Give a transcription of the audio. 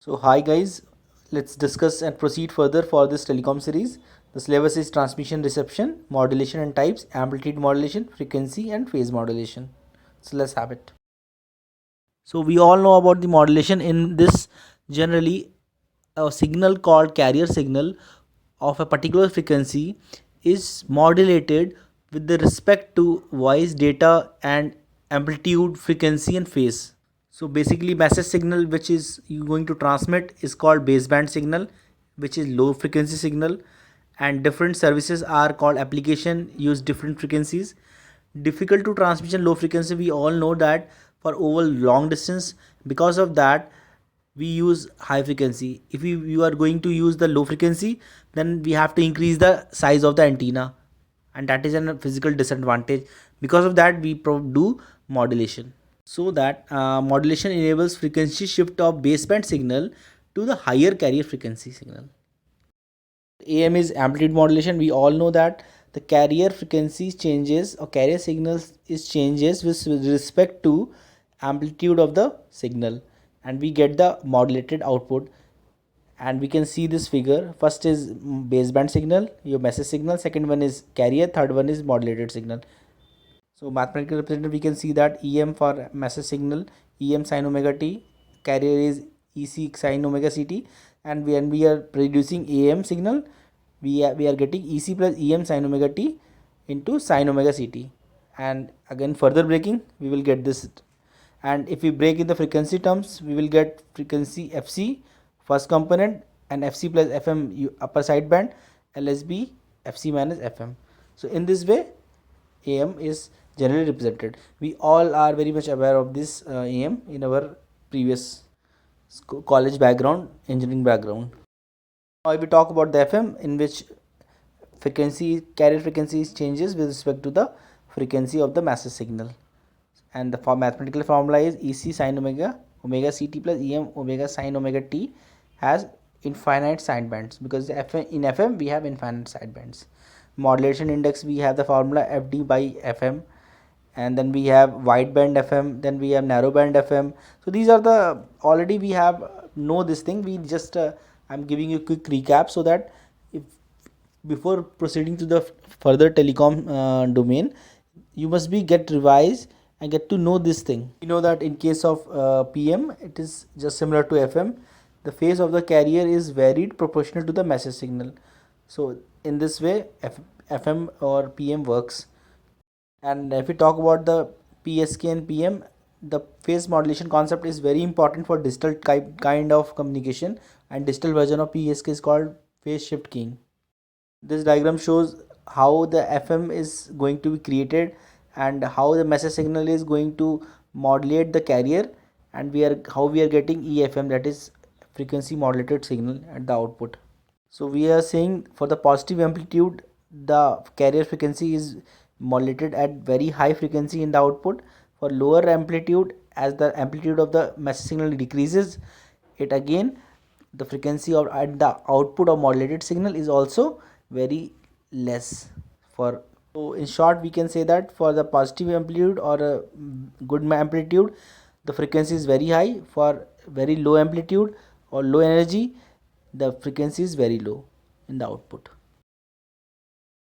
So hi guys, let's discuss and proceed further for this telecom series. The syllabus is transmission, reception, modulation and types, amplitude modulation, frequency and phase modulation. So let's have it. So we all know about the modulation. In this, generally a signal called carrier signal of a particular frequency is modulated with the respect to voice data and amplitude, frequency and phase. So basically message signal which is you going to transmit is called baseband signal, which is low frequency signal, and different services are called application use different frequencies. Difficult to transmission low frequency, we all know that for over long distance. Because of that we use high frequency. If you are going to use the low frequency, then we have to increase the size of the antenna, and that is a physical disadvantage. Because of that we do modulation. So that modulation enables frequency shift of baseband signal to the higher carrier frequency signal. AM is amplitude modulation. We all know that the carrier frequency changes or carrier signals is changes with respect to amplitude of the signal, and we get the modulated output. And we can see this figure. First is baseband signal, your message signal. Second one is carrier. Third one is modulated signal. So mathematical representation, we can see that EM for message signal, EM sin omega t, carrier is EC sin omega ct, and when we are producing AM signal, we are getting EC plus EM sin omega t into sin omega ct, and again further breaking we will get this. And if we break in the frequency terms, we will get frequency FC first component and FC plus FM upper sideband, LSB FC minus FM. So in this way AM is generally represented. We all are very much aware of this AM in our previous college background, engineering background. Now if we talk about the FM, in which carrier frequency changes with respect to the frequency of the message signal, and the mathematical formula is EC sin omega ct plus EM omega sin omega t has infinite sidebands, because in FM we have infinite sidebands. Modulation index, we have the formula FD by FM, and then we have wideband FM, then we have narrowband FM. So these are the already we have know this thing. We just I'm giving you a quick recap so that if before proceeding to the further telecom domain, you must be get revised and get to know this thing. You know that in case of PM, it is just similar to FM. The phase of the carrier is varied proportional to the message signal. So in this way FM or PM works. And if we talk about the PSK and PM, the phase modulation concept is very important for digital kind of communication, and digital version of PSK is called phase shift keying. This diagram shows how the FM is going to be created and how the message signal is going to modulate the carrier, and how we are getting EFM, that is frequency modulated signal, at the output. So we are saying for the positive amplitude, the carrier frequency is modulated at very high frequency in the output. For lower amplitude, as the amplitude of the message signal decreases, it again the frequency of at the output of modulated signal is also very less. So in short, we can say that for the positive amplitude or a good amplitude, the frequency is very high. For very low amplitude or low energy, the frequency is very low in the output.